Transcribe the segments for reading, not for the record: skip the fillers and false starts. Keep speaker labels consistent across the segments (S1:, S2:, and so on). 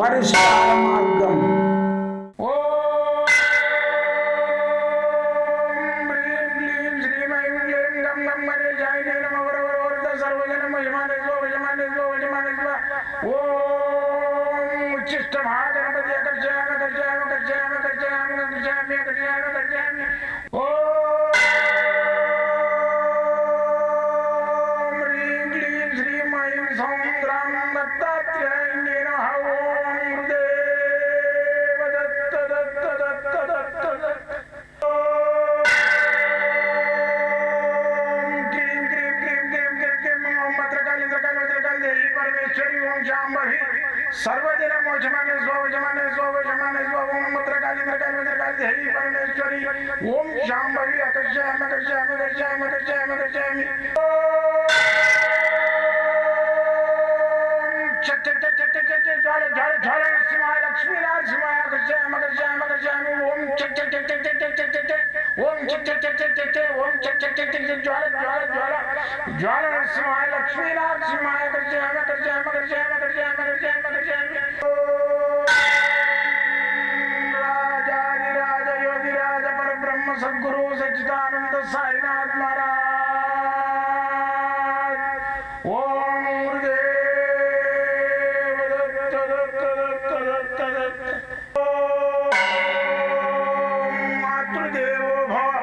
S1: పరిష్కార మార్గం. सर्वजन मोचमाने स्वजमाने स्वजमाने स्व ओम मुद्रकाली मुद्रकाली मुद्रकाली देवी परमेश्वरी ओम शांभवी अकर्षयामि अकर्षयामि अकर्षयामि अकर्षयामि अकर्षयामि चट चट चट चट चट ज्वाला ज्वाला ज्वाला नरसिंहाय लक्ष्मी नरसिंहाय अकर्षयामि अकर्षयामि अकर्षयामि ओम चट चट चट चट चट चट चट ओम चट चट चट चट चट ओम चट चट चट चट ज्वाला ज्वाला ज्वाला ज्वाला नरसिंहाय लक्ष्मी नरसिंहाय अकर्षयामि अकर्षयामि अकर्षयामि अकर्षयामि अकर्षयामि अकर्षयामि राजाधिराज योगिराज परब्रह्म सद्गुरु सच्चिदानंद साईनाथ महाराज ओम गुरुदेव दत्त दत्त दत्त दत्त दत्त ओम मातृदेवो भव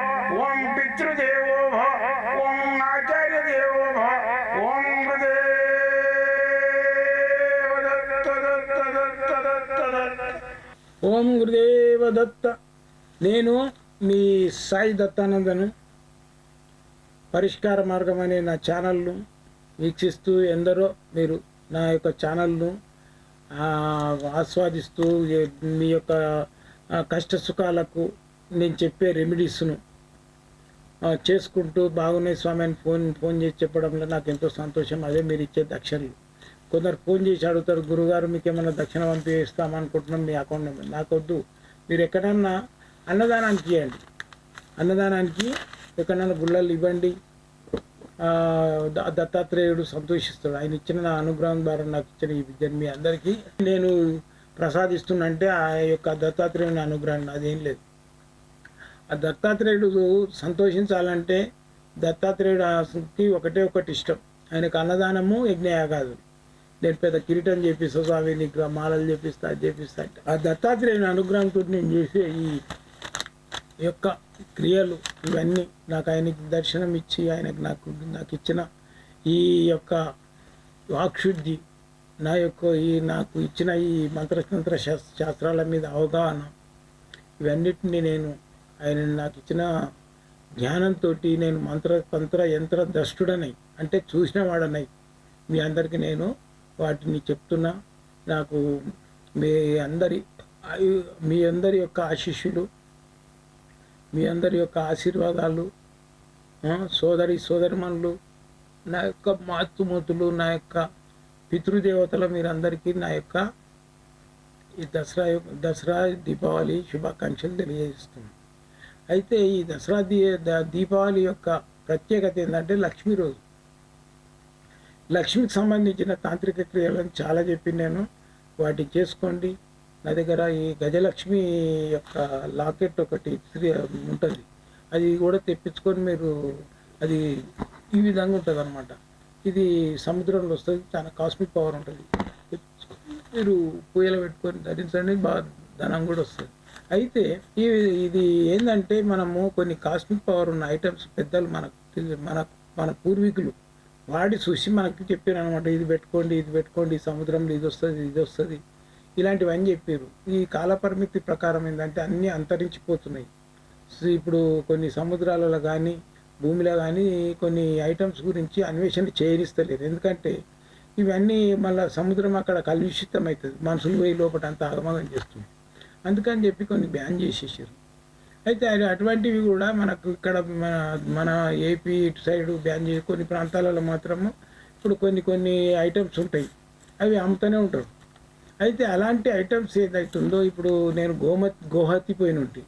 S1: ओम पितृदेवो भव ओम आचार्य देवो भव ओम गुरुदेव दत्त दत्त दत्त दत्त दत्त ఓం గురుదేవ దత్త. నేను మీ సాయి దత్తానందను. పరిష్కార మార్గం అనే నా ఛానల్ను వీక్షిస్తూ ఎందరో మీరు నా యొక్క ఛానల్ను ఆస్వాదిస్తూ మీ యొక్క కష్ట సుఖాలకు నేను చెప్పే రెమెడీస్ను చేసుకుంటూ బాగున్నాయి స్వామి అని ఫోన్ చేసి చెప్పడంలో నాకు ఎంతో సంతోషం. అదే మీరు ఇచ్చే దక్షిణలు. కొందరు ఫోన్ చేసి అడుగుతారు, గురుగారు మీకు ఏమైనా దక్షిణ పంపిస్తామనుకుంటున్నాం మీ అకౌంట్ నెంబర్. నాకొద్దు, మీరు ఎక్కడన్నా అన్నదానానికి ఇవ్వండి. అన్నదానానికి ఎక్కడన్నా గుళ్ళలు ఇవ్వండి. దత్తాత్రేయుడు సంతోషిస్తాడు. ఆయన ఇచ్చిన నా అనుగ్రహం ద్వారా నాకు ఇచ్చిన ఈ విద్యను మీ అందరికీ నేను ప్రసాదిస్తున్నంటే ఆ యొక్క దత్తాత్రేయుని అనుగ్రహం అదేం లేదు. ఆ దత్తాత్రేయుడు సంతోషించాలంటే దత్తాత్రేయుడికి ఒకటి ఇష్టం. ఆయనకు అన్నదానము యజ్ఞయాగాదులు. నేను పెద్ద కిరీటం చేపిస్తా స్వామి, నీకు మాలలు చేపిస్తా అది చేపిస్తా. ఆ దత్తాత్రేయుని అనుగ్రహంతో నేను చేసే ఈ యొక్క క్రియలు ఇవన్నీ నాకు ఆయనకి దర్శనం ఇచ్చి ఆయనకు నాకు ఇచ్చిన ఈ యొక్క వాక్శుద్ధి, నాకు ఇచ్చిన ఈ మంత్రతంత్ర శాస్త్రాల మీద అవగాహన, ఇవన్నిటిని నేను ఆయన నాకు ఇచ్చిన జ్ఞానంతో నేను మంత్రతంత్ర యంత్ర ద్రష్టుడనై అంటే చూసిన వాడనై మీ అందరికీ నేను వాటిని చెప్తున్నా. నాకు మీ అందరి యొక్క ఆశీస్సులు, మీ అందరి యొక్క ఆశీర్వాదాలు, సోదరిమణులు, నా యొక్క మాతృమూర్తులు, నా యొక్క పితృదేవతల మీరందరికీ నా యొక్క ఈ దసరా దీపావళి శుభాకాంక్షలు తెలియజేస్తున్నాను. అయితే ఈ దసరా దీపావళి యొక్క ప్రత్యేకత ఏంటంటే లక్ష్మీ రోజు. లక్ష్మికి సంబంధించిన తాంత్రిక క్రియలను చాలా చెప్పి నేను వాటిని చేసుకోండి. నా దగ్గర ఈ గజలక్ష్మి యొక్క లాకెట్ ఒకటి ఉంటుంది, అది కూడా తెప్పించుకొని మీరు అది ఈ విధంగా ఉంటుంది అన్నమాట. ఇది సముద్రంలో వస్తుంది, చాలా కాస్మిక్ పవర్ ఉంటుంది. మీరు పూయలు పెట్టుకొని ధరించండి, బాగా ధనం కూడా వస్తుంది. అయితే ఇది ఏంటంటే మనము కొన్ని కాస్మిక్ పవర్ ఉన్న ఐటమ్స్ పెద్దలు మన పూర్వీకులు వాడి చూసి మనకి చెప్పారు అనమాట. ఇది పెట్టుకోండి సముద్రంలో ఇది వస్తుంది ఇలాంటివన్నీ చెప్పారు. ఈ కాలపరిమితి ప్రకారం ఏంటంటే అన్నీ అంతరించిపోతున్నాయి. ఇప్పుడు కొన్ని సముద్రాలలో కానీ భూమిలో కానీ కొన్ని ఐటమ్స్ గురించి అన్వేషణ చేయనిస్తలేరు. ఎందుకంటే ఇవన్నీ మళ్ళీ సముద్రం అక్కడ కలుషితం అవుతుంది, మనుషులు పోయి లోపల అంతా ఆగమగం చేస్తుంది. అందుకని చెప్పి కొన్ని బ్యాన్ చేసేసారు. అయితే అటువంటివి కూడా మనకు ఇక్కడ మన ఏపీ ఇటు సైడు బ్యాన్ చేసి కొన్ని ప్రాంతాలలో మాత్రము ఇప్పుడు కొన్ని ఐటమ్స్ ఉంటాయి, అవి అమ్ముతూనే ఉంటారు. అయితే అలాంటి ఐటమ్స్ ఏదైతుందో ఇప్పుడు నేను గోహతి పోయిన ఉంటాయి,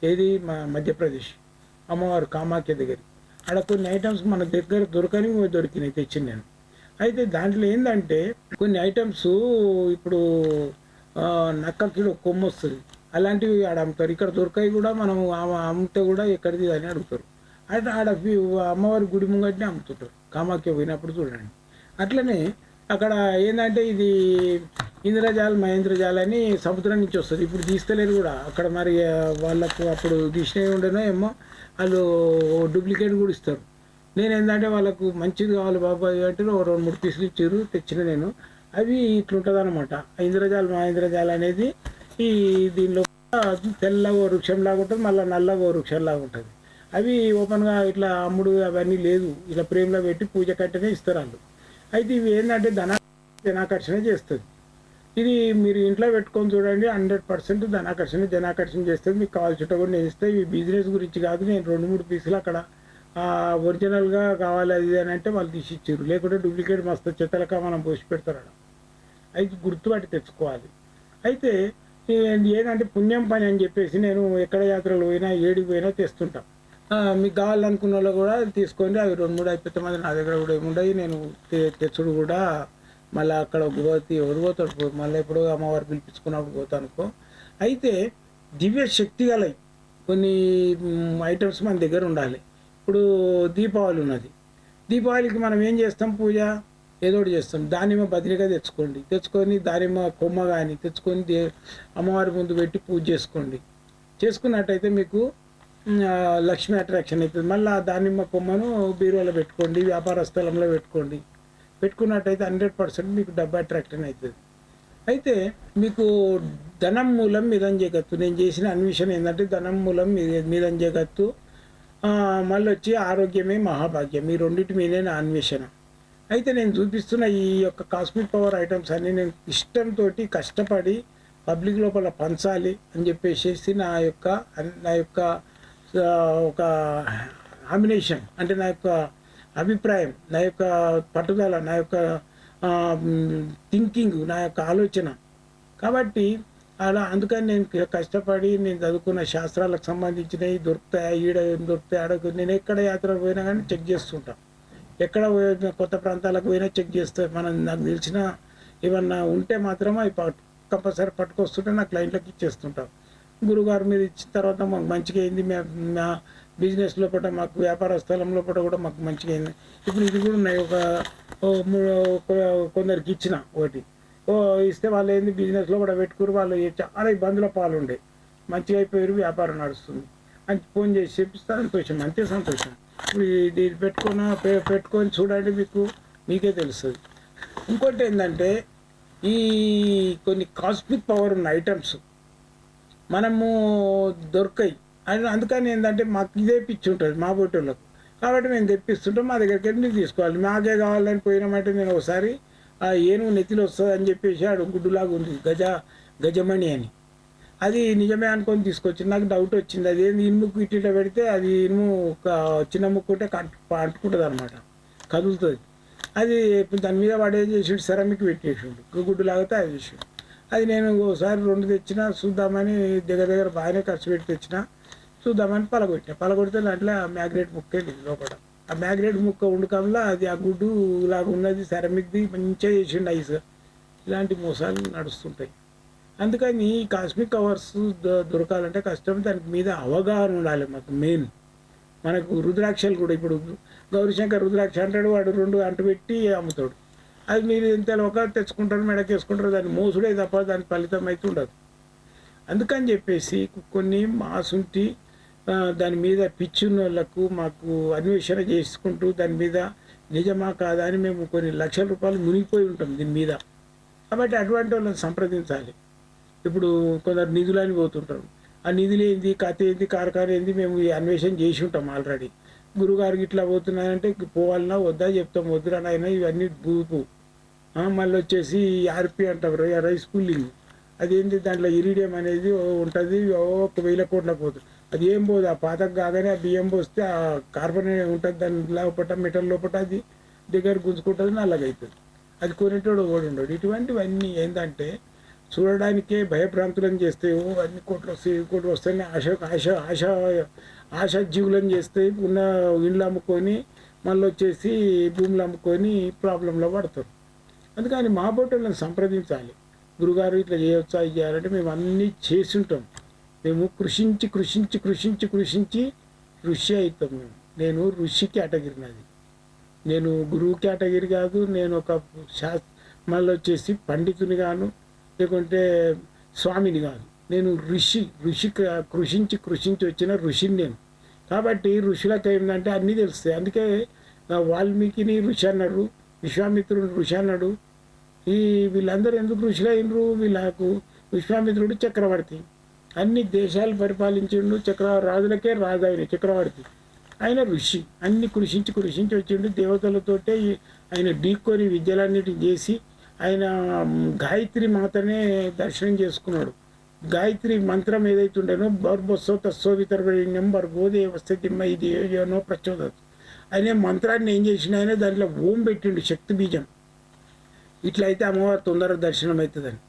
S1: ఏది మా మధ్యప్రదేశ్ అమ్మవారు కామాఖ్య దగ్గర, అక్కడ కొన్ని ఐటమ్స్ మన దగ్గర దొరికినాయి తెచ్చింది నేను. అయితే దాంట్లో ఏంటంటే కొన్ని ఐటమ్స్ ఇప్పుడు నక్కకి కొమ్ము వస్తుంది, అలాంటివి ఆడ అమ్ముతారు. ఇక్కడ దొరకాయి కూడా మనం అమ్మితే కూడా ఎక్కడిది అని అడుగుతారు. అంటే ఆడ అమ్మవారి గుడి ముంగట్నే అమ్ముతుంటారు. కామాఖ్య పోయినప్పుడు చూడండి. అట్లనే అక్కడ ఏంటంటే ఇది ఇంద్రజాల్ మహేంద్రజాల్ అని సముద్రం నుంచి వస్తుంది. ఇప్పుడు తీస్తలేరు కూడా అక్కడ. మరి వాళ్ళకు అప్పుడు తీసినవి ఉండేనో ఏమో, వాళ్ళు డూప్లికేట్ కూడా ఇస్తారు. నేను ఏంటంటే వాళ్ళకు మంచిది కావాలి బాబాయ్ అంటే 2-3 పీసులు ఇచ్చారు, తెచ్చిన నేను. అవి ఇట్లుంటుంది అనమాట. ఇంద్రజాల్ మహేంద్రజాల్ అనేది ఈ దీనిలో తెల్లగా వృక్షంలాగా ఉంటుంది, మళ్ళీ నల్లగా వృక్షంలాగా ఉంటుంది. అవి ఓపెన్గా ఇట్లా అమ్ముడు అవన్నీ లేదు, ఇలా ప్రేమలో పెట్టి పూజ కట్టనే ఇస్తారు వాళ్ళు. అయితే ఇవి ఏంటంటే జనాకర్షణ చేస్తుంది. ఇది మీరు ఇంట్లో పెట్టుకొని చూడండి, 100% జనాకర్షణ చేస్తుంది. మీకు కావాల్సిన కూడా నేను ఇస్తాను. ఇవి బిజినెస్ గురించి కాదు. నేను 2-3 పీసులు అక్కడ ఒరిజినల్గా కావాలి అది అని అంటే వాళ్ళు తీసి ఇచ్చారు. లేకుంటే డూప్లికేట్ మస్తు చెత్తలక మనం పోసి పెడతారు అక్కడ. అయితే గుర్తుపట్టి తెచ్చుకోవాలి. అయితే ఏంటంటే పుణ్యం పని అని చెప్పేసి నేను ఎక్కడ యాత్రలు పోయినా ఏడికి పోయినా తెస్తుంటాం. మీకు కావాలనుకున్న వాళ్ళు కూడా తీసుకోండి. అవి 2-3 అయిపోతే మాది నా దగ్గర కూడా ఏముండయి. నేను తెచ్చుడు కూడా మళ్ళీ అక్కడ పోతే ఎవరు పోతాడు, మళ్ళీ ఎప్పుడు అమ్మవారు పిలిపించుకున్నప్పుడు పోతానుకో. అయితే దివ్య శక్తి గలవి కొన్ని ఐటమ్స్ మన దగ్గర ఉండాలి. ఇప్పుడు దీపావళి ఉన్నది. దీపావళికి మనం ఏం చేస్తాం? పూజ ఏదో ఒకటి చేస్తాం. దానిమ్మ బదిలిగా తెచ్చుకొని దానిమ్మ కొమ్మ కానీ తెచ్చుకొని అమ్మవారి ముందు పెట్టి పూజ చేసుకున్నట్టయితే మీకు లక్ష్మీ అట్రాక్షన్ అవుతుంది. మళ్ళీ దానిమ్మ కొమ్మను బీరువాలో పెట్టుకోండి, వ్యాపార స్థలంలో పెట్టుకున్నట్టయితే 100% మీకు డబ్బు అట్రాక్షన్ అవుతుంది. అయితే మీకు ధనం మూలం మీదం జగత్తు. నేను చేసిన అన్వేషణ ఏంటంటే ధనం మూలం మీదం జగత్తు, మళ్ళీ వచ్చి ఆరోగ్యమే మహాభాగ్యం. ఈ రెండింటి మీదే నా అన్వేషణ. అయితే నేను చూపిస్తున్న ఈ యొక్క కాస్మిక్ పవర్ ఐటమ్స్ అన్నీ నేను ఇష్టంతో కష్టపడి పబ్లిక్ లోపల పంచాలి అని చెప్పేసి నా యొక్క ఒక హామినేషన్, అంటే నా యొక్క అభిప్రాయం, నా యొక్క పట్టుదల, నా యొక్క థింకింగ్, నా యొక్క ఆలోచన. కాబట్టి అందుకని నేను కష్టపడి నేను చదువుకున్న శాస్త్రాలకు సంబంధించినవి దొరుకుతాయి. ఈడ ఏం దొరుకుతాయి అడగ. నేను ఎక్కడ యాత్రకు పోయినా కానీ చెక్ చేస్తుంటాను. ఎక్కడ కొత్త ప్రాంతాలకు పోయినా చెక్ చేస్తే నాకు తెలిసిన ఏమన్నా ఉంటే మాత్రం అవి కంపల్సరీ పట్టుకొస్తుంటే నా క్లయింట్లకు ఇచ్చేస్తుంటాం. గురుగారు మీద ఇచ్చిన తర్వాత మాకు మంచిగా అయింది. మా బిజినెస్ లోపల, మాకు వ్యాపార స్థలం లోపల కూడా మాకు మంచిగా అయింది. ఇప్పుడు ఇది కూడా ఉన్నాయి. కొందరికి ఇచ్చిన ఒకటి ఇస్తే వాళ్ళు ఏంది బిజినెస్లో కూడా పెట్టుకుని వాళ్ళు చాలా ఇబ్బందుల పాలుండే మంచిగా అయిపోయారు, వ్యాపారం నడుస్తుంది అని ఫోన్ చేసి చెప్పిస్తే సంతోషం, అంతే సంతోషం. ఇప్పుడు ఇది పెట్టుకొని చూడండి, మీకే తెలుస్తుంది. ఇంకోటి ఏంటంటే ఈ కొన్ని కాస్మిక్ పవర్ ఉన్న ఐటమ్స్ మనము దొరకాయి. అందుకని ఏంటంటే మాకు ఇదే పిచ్చి ఉంటుంది మా బొట్టోళ్ళకు. కాబట్టి మేము తెప్పిస్తుంటాం. మా దగ్గరికి వెళ్ళి మీరు తీసుకోవాలి. మాకే కావాలని పోయినామంటే నేను ఒకసారి ఏనుగు నెత్తిలో వస్తుంది అని చెప్పేసి ఆడు గుడ్డులాగా ఉంది గజమణి అని, అది నిజమే అనుకొని తీసుకొచ్చి నాకు డౌట్ వచ్చింది. అది ఏంది ఇనుముకు ఇట్లా పెడితే అది ఇనుము ఒక చిన్న ముక్కు ఉంటే అంటుకుంటుంది అనమాట, కదులుతుంది. అది దాని మీద వాడు ఏం చేసిండు, సెరామిక్ పెట్టేసిండు, గుడ్డులాగా తయారు చేసిండు. అది నేను ఒకసారి 2 తెచ్చినా చూద్దామని దగ్గర బాగానే ఖర్చు పెట్టి తెచ్చినా చూద్దామని పలగొడితే దాంట్లో మ్యాగ్నెట్ ముక్కే లేదు లోపల. ఆ మ్యాగ్నెట్ ముక్క ఉండకంలో అది ఆ గుడ్డు లాగా ఉన్నది సెరామిక్ది మంచిగా చేసిండు ఐస్. ఇలాంటి మోసాలు నడుస్తుంటాయి. అందుకని ఈ కాస్మిక్ కవర్స్ దొరకాలంటే కష్టం. దానికి మీద అవగాహన ఉండాలి మాకు. మెయిన్ మనకు రుద్రాక్షలు కూడా, ఇప్పుడు గౌరీశంకర్ రుద్రాక్ష అంటాడు, వాడు 2 అంటు పెట్టి అమ్ముతాడు. అది మీరు ఎంత ఒక తెచ్చుకుంటారు, మెడకేసుకుంటారు, దాన్ని మోసుడే తప్ప దాని ఫలితం అయితే ఉండదు. అందుకని చెప్పేసి కొన్ని మాసుంటి దాని మీద పిచ్చున్న వాళ్ళకు మాకు అన్వేషణ చేసుకుంటూ దాని మీద నిజమా కాదా అని మేము కొన్ని లక్షల రూపాయలు మునిగిపోయి ఉంటాం దీని మీద. కాబట్టి అటువంటి వాళ్ళని సంప్రదించాలి. ఇప్పుడు కొందరు నిధులని పోతుంటారు. ఆ నిధులు ఏంది, కథ ఏంది, కారకారు ఏంది, మేము ఈ అన్వేషణ చేసి ఉంటాం ఆల్రెడీ. గురుగారికి ఇట్లా పోతున్నాయంటే పోవాలన్నా వద్దా చెప్తాం, వద్దురానైనా ఇవన్నీ బూపు. మళ్ళీ వచ్చేసి ఆర్పి అంటారు, రైస్ పుల్లింగ్. అదేంటి, దాంట్లో ఇరిడియం అనేది ఉంటుంది, 1,000 కోట్ల పోతుంది. అది ఏం పోదు, ఆ పాతకు కాగానే ఆ బియ్యం పోస్తే ఆ కార్బన్ ఉంటుంది దాని లోపల, మెటల్ లోపల, అది దగ్గర గుంజుకుంటుంది, నల్లగవుతుంది. అది కొనేటోడు ఓడి ఉండడు. ఇటువంటివన్నీ ఏంటంటే చూడడానికే భయభ్రాంతులను చేస్తే అన్ని కోట్లు వస్తాయని ఆశ జీవులను చేస్తే ఉన్న ఇండ్లు అమ్ముకొని మళ్ళీ వచ్చేసి భూములు అమ్ముకొని ప్రాబ్లంలో పడతారు. అందుకని మా బొట్టలను సంప్రదించాలి. గురుగారు ఇట్లా చేయొచ్చా ఇది చేయాలంటే మేము అన్నీ చేసి ఉంటాం. మేము కృషించి కృషించి కృషించి కృషించి ఋషి అవుతాం మేము. నేను ఋషి కేటగిరీ నాది. నేను గురువు కేటగిరీ కాదు. నేను ఒక మళ్ళీ వచ్చేసి పండితుని గాను, లేకుంటే స్వామిని కాదు. నేను ఋషి కృషించి కృషించి వచ్చిన ఋషిని నేను. కాబట్టి ఋషులకు ఏంటంటే అన్నీ తెలుస్తాయి. అందుకే వాల్మీకిని ఋషి అన్నారు, విశ్వామిత్రుడు ఋషి అన్నాడు. వీళ్ళందరూ ఎందుకు ఋషులు అయినరు? వీళ్ళకు విశ్వామిత్రుడు చక్రవర్తి, అన్ని దేశాలు పరిపాలించిండు, రాజులకే రాజు ఆయన చక్రవర్తి. ఆయన ఋషి, అన్ని కృషించి కృషించి వచ్చిండు. దేవతలతోటే ఆయన ఢీకొని విద్యలన్నిటిని చేసి ఆయన గాయత్రి మాతనే దర్శనం చేసుకున్నాడు. గాయత్రి మంత్రం ఏదైతే ఉండేనో బర్బొస్సో తస్సో వితర్వణ్యం భర్గోదే వస్తే తిమ్మ ఇది ఏనో ప్రచోదత్ అనే మంత్రాన్ని ఏం చేసిన ఆయన దాంట్లో ఓం పెట్టిండు, శక్తి బీజం. ఇట్లయితే అమ్మవారు తొందరగా దర్శనం అవుతుందని.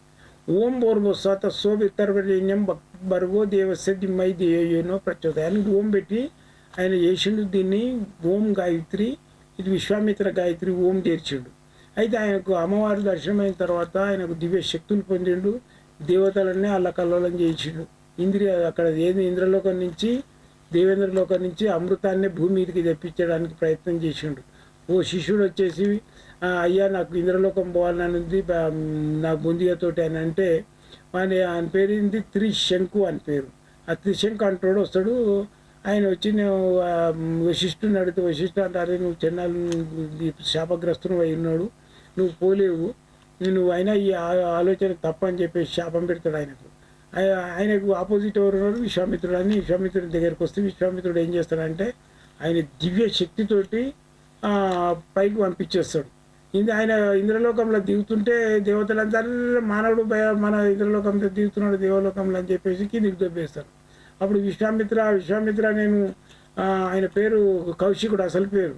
S1: ఓం బోర్బొస్సో తస్సో వితర్వణ్యం భర్గో దేవస్య దిమ్మై దేనో ప్రచోదత్ అని ఓం పెట్టి ఆయన చేసిండు. దీన్ని ఓం గాయత్రి, ఇది విశ్వామిత్ర గాయత్రి ఓం చేర్చిండు. అయితే ఆయనకు అమ్మవారి దర్శనం అయిన తర్వాత ఆయనకు దివ్య శక్తులు పొందిండు. దేవతలన్నీ అల్లకల్లోలం చేసిండు. అక్కడ ఏది ఇంద్రలోకం నుంచి దేవేంద్రలోకం నుంచి అమృతాన్ని భూమి మీదకి తెప్పించడానికి ప్రయత్నం చేసిండు. ఓ శిష్యుడు వచ్చేసి అయ్యా నాకు ఇంద్రలోకం పోవాలని ఉంది నా బొందిగతోటి అని అంటే ఆయన పేరు ఏంది త్రిశంకు అని పేరు. ఆ త్రిశంకు అంటాడు వస్తాడు. ఆయన వచ్చి నేను వశిష్ఠుని అడిగితే వశిష్ఠు అంటారే నువ్వు చెన్నాలు శాపగ్రస్తుడు అయి ఉన్నాడు, నువ్వు పోలేవు, నువ్వు అయినా ఈ ఆలోచన తప్పని చెప్పేసి శాపం పెడతాడు ఆయనకు. ఆయనకు ఆపోజిట్ ఎవరు ఉన్నారు? విశ్వామిత్రుడు అని. విశ్వామిత్రుడి దగ్గరికి వస్తే విశ్వామిత్రుడు ఏం చేస్తాడంటే ఆయన దివ్య శక్తితోటి పైకి పంపించేస్తాడు. ఆయన ఇంద్రలోకంలో దిగుతుంటే దేవతలంతా మానవుడు మన ఇంద్రలోకంలో దిగుతున్నాడు దేవలోకంలో అని చెప్పేసి కిందికి దొబ్బేస్తాడు. అప్పుడు విశ్వామిత్ర నేను ఆయన పేరు కౌశికుడు, అసలు పేరు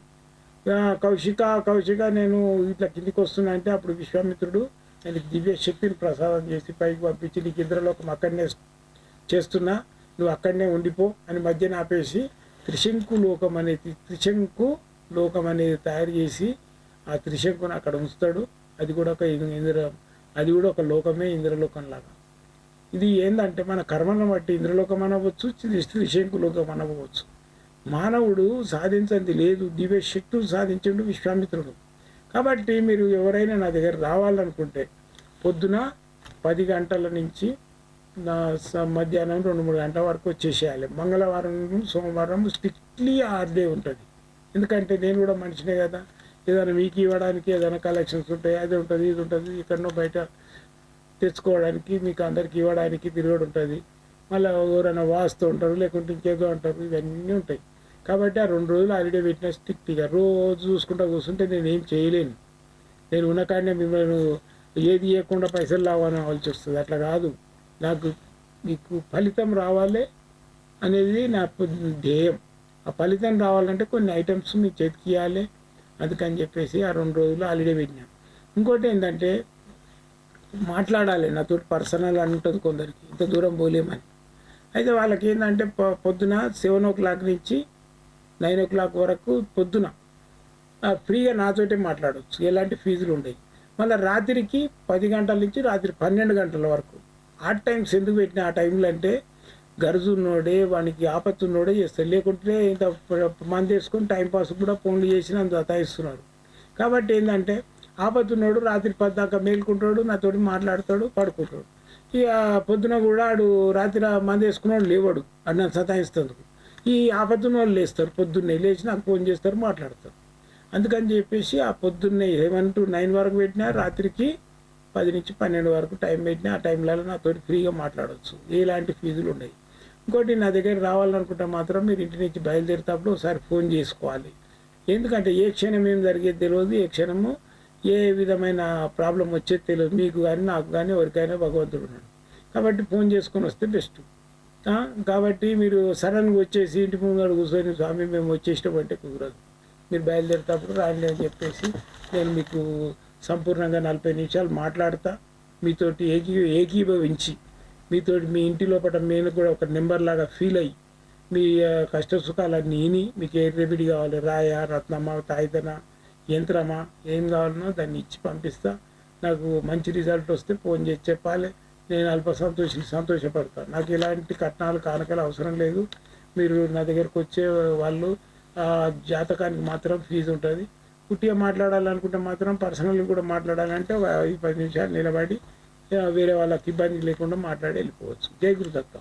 S1: కౌశిక నేను ఇట్లా కిందికి వస్తున్నా అంటే అప్పుడు విశ్వామిత్రుడు ఆయనకి దివ్య శక్తిని ప్రసాదం చేసి పైకి పంపించి నీకు ఇంద్రలోకం అక్కడనే చేస్తున్నా, నువ్వు అక్కడనే ఉండిపో అని మధ్యన ఆపేసి త్రిశంకు లోకం అనేది తయారు చేసి ఆ త్రిశంకుని అక్కడ ఉంచుతాడు. అది కూడా ఒక లోకమే, ఇంద్రలోకం లాగా. ఇది ఏంటంటే మన కర్మను బట్టి ఇంద్రలోకం అనవచ్చు, త్రిశంకు లోకం అనవచ్చు. మానవుడు సాధించింది లేదు, దివ్య శక్తులు సాధించండు విశ్వామిత్రుడు. కాబట్టి మీరు ఎవరైనా నా దగ్గర రావాలనుకుంటే పొద్దున 10 గంటల నుంచి మధ్యాహ్నం 2-3 గంటల వరకు వచ్చేసేయాలి. మంగళవారం సోమవారం స్ట్రిక్ట్లీ హాలిడే ఉంటుంది. ఎందుకంటే నేను కూడా మనిషినే కదా, ఏదైనా మీకు ఇవ్వడానికి ఏదైనా కలెక్షన్స్ ఉంటాయి, అది ఉంటుంది ఇది ఉంటుంది, ఎక్కడనో బయట తెచ్చుకోవడానికి మీకు అందరికి ఇవ్వడానికి తిరగడు ఉంటుంది. మళ్ళీ ఎవరైనా వాస్తూ ఉంటారు, లేకుంటే ఇంకేదో అంటారు, ఇవన్నీ ఉంటాయి. కాబట్టి ఆ 2 రోజులు హాలిడే పెట్టిన స్ట్రిక్ట్గా రోజు చూసుకుంటూ కూర్చుంటే నేను ఏం చేయలేను. నేను ఉన్నకాడనే మిమ్మల్ని ఏది ఇవ్వకుండా పైసలు రావాల్సి వస్తుంది. అట్లా కాదు, నాకు మీకు ఫలితం రావాలి అనేది నా ధ్యేయం. ఆ ఫలితం రావాలంటే కొన్ని ఐటమ్స్ మీ చేతికి ఇవ్వాలి. అందుకని చెప్పేసి ఆ 2 రోజులు హాలిడే పెట్టినా. ఇంకోటి ఏంటంటే మాట్లాడాలి నాతో, పర్సనల్ అని ఉంటుంది కొందరికి, ఇంత దూరం పోలేమని. అయితే వాళ్ళకి ఏంటంటే పొద్దున 7 o'clock నుంచి 9 o'clock వరకు పొద్దున ఫ్రీగా నాతోటే మాట్లాడవచ్చు, ఎలాంటి ఫీజులు ఉండవు. మళ్ళీ రాత్రికి 10 గంటల నుంచి రాత్రి 12 గంటల వరకు. ఆ టైమ్స్ ఎందుకు పెట్టిన ఆ టైంలో అంటే గరుజున్నోడే వానికి ఆపత్తున్నోడే చేస్తాడు. లేకుంటే ఇంత మంది వేసుకొని టైంపాస్ కూడా ఫోన్లు చేసి అంత అతాయిస్తున్నారు. కాబట్టి ఏంటంటే ఆపత్తున్నోడు రాత్రి 10 దాకా మేలుకుంటాడు, నాతోటి మాట్లాడతాడు, పడుకుంటాడు. ఇక పొద్దున కూడా ఆడు రాత్రి మంది వేసుకున్నాడు లేవాడు, అన్న సతాయిస్తుంది. ఈ ఆపత్తున్న వాళ్ళు లేస్తారు, పొద్దున్నే లేచి నాకు ఫోన్ చేస్తారు, మాట్లాడతారు. అందుకని చెప్పేసి ఆ పొద్దున్నే 7 to 9 వరకు పెట్టినా, రాత్రికి 10 నుంచి 12 వరకు టైం పెట్టినా, ఆ టైంలలో నాతో ఫ్రీగా మాట్లాడవచ్చు, ఎలాంటి ఫీజులు ఉన్నాయి. ఇంకోటి నా దగ్గర రావాలనుకుంటే మాత్రం మీరు ఇంటి నుంచి బయలుదేరేటప్పుడు ఒకసారి ఫోన్ చేసుకోవాలి. ఎందుకంటే ఏ క్షణం ఏం జరిగేది తెలియదు, ఏ క్షణము ఏ విధమైన ప్రాబ్లం వచ్చేది తెలియదు. మీకు కానీ నాకు కానీ ఎవరికైనా భగవంతుడు ఉన్నాడు. కాబట్టి ఫోన్ చేసుకొని వస్తే బెస్ట్. కాబట్టి మీరు సడన్గా వచ్చేసి ఇంటి ముందు కూర్చొని స్వామి మేము వచ్చేసామంటే కుదరదు. మీరు బయలుదేరేటప్పుడు రాండి అని చెప్పేసి నేను మీకు సంపూర్ణంగా 40 నిమిషాలు మాట్లాడతా, మీతోటి ఏకీభవించి మీతోటి మీ ఇంటి లోపల నేను కూడా ఒక నెంబర్ లాగా ఫీల్ అయ్యి మీ కష్ట సుఖాలన్నీ విని మీకు ఏ రెమెడీ కావాలి, రాయ, రత్నమా, తాయితన, యంత్రమా, ఏం కావాలనో దాన్ని ఇచ్చి పంపిస్తా. నాకు మంచి రిజల్ట్ వస్తే ఫోన్ చేసి చెప్పాలి. నేను సంతోషపడతాను. నాకు ఎలాంటి కట్నాలు కానుకలు అవసరం లేదు. మీరు నా దగ్గరకు వచ్చే వాళ్ళు జాతకానికి మాత్రం ఫీజు ఉంటుంది. కుట్టిగా మాట్లాడాలనుకుంటే మాత్రం పర్సనల్గా కూడా మాట్లాడాలంటే ఒక 5-10 నిమిషాలు నిలబడి వేరే వాళ్ళకి ఇబ్బంది లేకుండా మాట్లాడి వెళ్ళిపోవచ్చు. జై గురుదత్త.